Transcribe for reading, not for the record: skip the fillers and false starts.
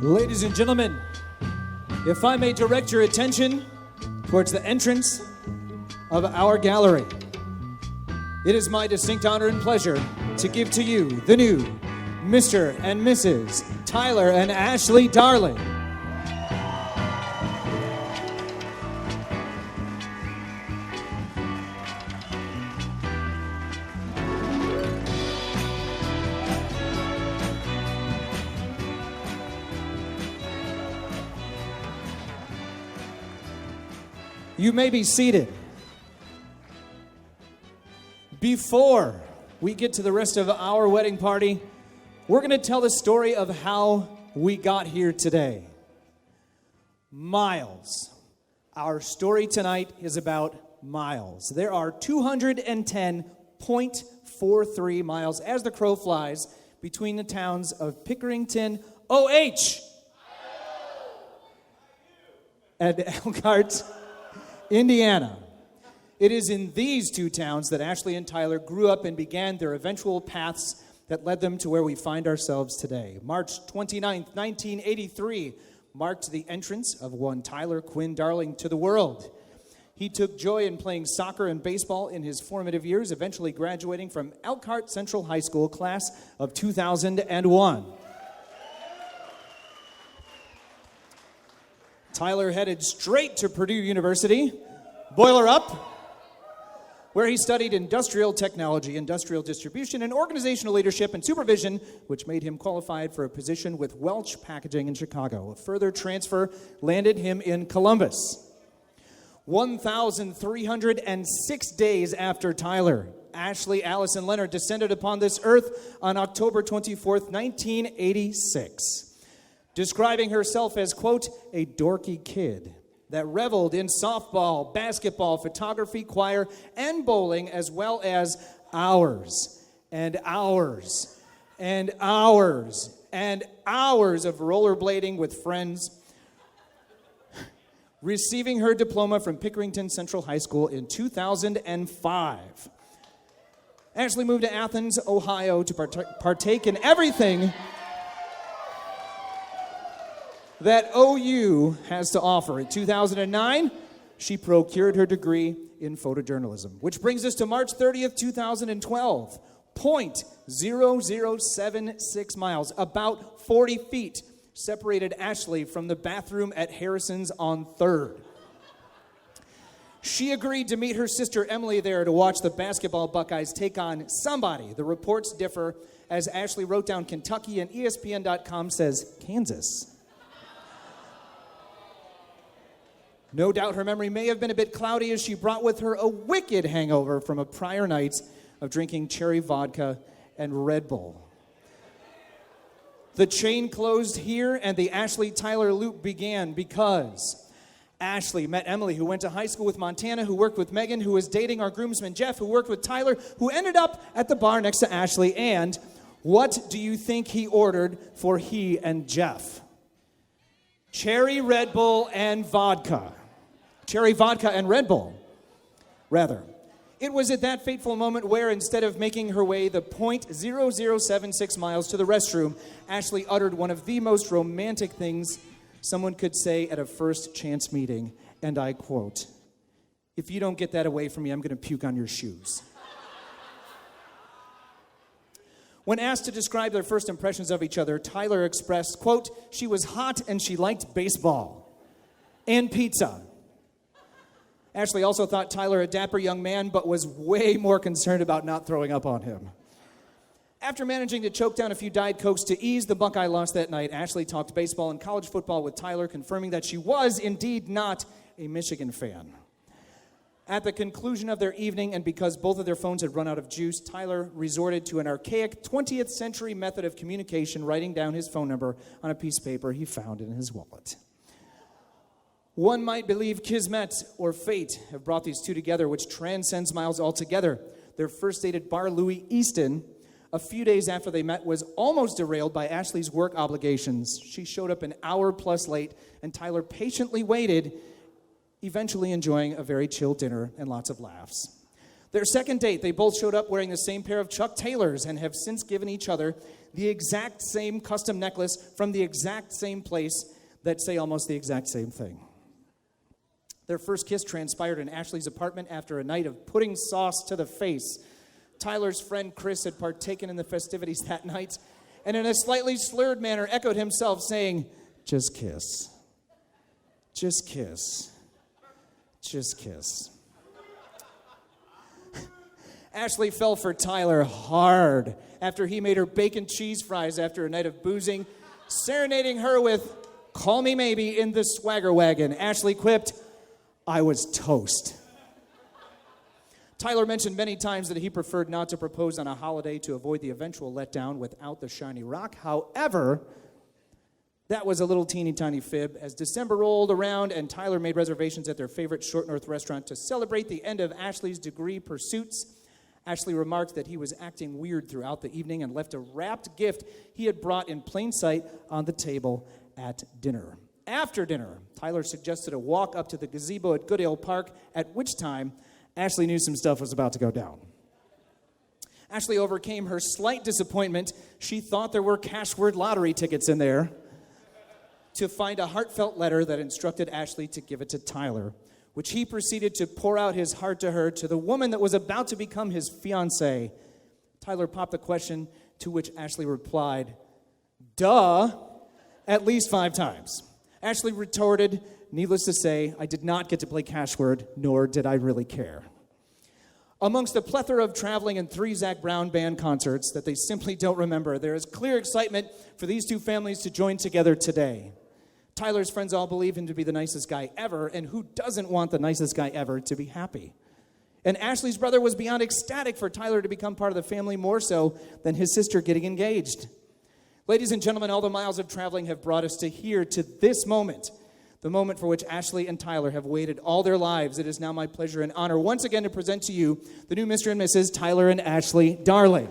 Ladies and gentlemen, if I may direct your attention towards the entrance of our gallery, it is my distinct honor and pleasure to give to you the new Mr. and Mrs. Tyler and Ashley Darling. You may be seated. Before we get to the rest of our wedding party, we're going to tell the story of how we got here today. Miles. Our story tonight is about miles. There are 210.43 miles as the crow flies between the towns of Pickerington, OH, and Elkhart, Indiana. It is in these two towns that Ashley and Tyler grew up and began their eventual paths that led them to where we find ourselves today. March 29th, 1983 marked the entrance of one Tyler Quinn Darling to the world. He took joy in playing soccer and baseball in his formative years, eventually graduating from Elkhart Central High School class of 2001. Tyler headed straight to Purdue University, Boiler Up, where he studied industrial technology, industrial distribution, and organizational leadership and supervision, which made him qualified for a position with Welch Packaging in Chicago. A further transfer landed him in Columbus. 1,306 days after Tyler, Ashley Allison Leonard descended upon this earth on October 24th, 1986. Describing herself as, quote, a dorky kid that reveled in softball, basketball, photography, choir, and bowling, as well as hours and hours and hours and hours of rollerblading with friends, receiving her diploma from Pickerington Central High School in 2005. Ashley moved to Athens, Ohio to partake in everything that OU has to offer. In 2009, she procured her degree in photojournalism, which brings us to March 30th, 2012. 0.0076 miles, about 40 feet, separated Ashley from the bathroom at Harrison's on 3rd. She agreed to meet her sister Emily there to watch the basketball Buckeyes take on somebody. The reports differ, as Ashley wrote down Kentucky and ESPN.com says Kansas. No doubt her memory may have been a bit cloudy as she brought with her a wicked hangover from a prior night of drinking cherry vodka and Red Bull. The chain closed here and the Ashley-Tyler loop began because Ashley met Emily, who went to high school with Montana, who worked with Megan, who was dating our groomsman Jeff, who worked with Tyler, who ended up at the bar next to Ashley. And what do you think he ordered for he and Jeff? Cherry, Red Bull, and vodka. Cherry vodka and Red Bull, rather. It was at that fateful moment where, instead of making her way the 0.0076 miles to the restroom, Ashley uttered one of the most romantic things someone could say at a first chance meeting, and I quote, "If you don't get that away from me, I'm going to puke on your shoes." When asked to describe their first impressions of each other, Tyler expressed, quote, "She was hot and she liked baseball and pizza." Ashley also thought Tyler a dapper young man, but was way more concerned about not throwing up on him. After managing to choke down a few Diet Cokes to ease the Buckeye loss that night, Ashley talked baseball and college football with Tyler, confirming that she was indeed not a Michigan fan. At the conclusion of their evening, and because both of their phones had run out of juice, Tyler resorted to an archaic 20th century method of communication, writing down his phone number on a piece of paper he found in his wallet. One might believe Kismet or fate have brought these two together, which transcends miles altogether. Their first date at Bar Louie Easton, a few days after they met, was almost derailed by Ashley's work obligations. She showed up an hour plus late, and Tyler patiently waited, eventually enjoying a very chill dinner and lots of laughs. Their second date, they both showed up wearing the same pair of Chuck Taylors and have since given each other the exact same custom necklace from the exact same place that say almost the exact same thing. Their first kiss transpired in Ashley's apartment after a night of putting sauce to the face. Tyler's friend Chris had partaken in the festivities that night and in a slightly slurred manner echoed himself, saying, "Just kiss. Just kiss. Just kiss." Ashley fell for Tyler hard after he made her bacon cheese fries after a night of boozing, serenading her with "Call Me Maybe" in the Swagger Wagon. Ashley quipped, "I was toast." Tyler mentioned many times that he preferred not to propose on a holiday to avoid the eventual letdown without the shiny rock. However, that was a little teeny tiny fib as December rolled around and Tyler made reservations at their favorite Short North restaurant to celebrate the end of Ashley's degree pursuits. Ashley remarked that he was acting weird throughout the evening and left a wrapped gift he had brought in plain sight on the table at dinner. After dinner, Tyler suggested a walk up to the gazebo at Goodale Park, at which time Ashley knew some stuff was about to go down. Ashley overcame her slight disappointment. She thought there were cash word lottery tickets in there to find a heartfelt letter that instructed Ashley to give it to Tyler, which he proceeded to pour out his heart to her, to the woman that was about to become his fiancée. Tyler popped the question, to which Ashley replied, "Duh," at least 5 times. Ashley retorted, "Needless to say, I did not get to play cash word, nor did I really care." Amongst a plethora of traveling and 3 Zac Brown band concerts that they simply don't remember, there is clear excitement for these two families to join together today. Tyler's friends all believe him to be the nicest guy ever, and who doesn't want the nicest guy ever to be happy? And Ashley's brother was beyond ecstatic for Tyler to become part of the family, more so than his sister getting engaged. Ladies and gentlemen, all the miles of traveling have brought us to here, to this moment, the moment for which Ashley and Tyler have waited all their lives. It is now my pleasure and honor once again to present to you the new Mr. and Mrs. Tyler and Ashley Darling.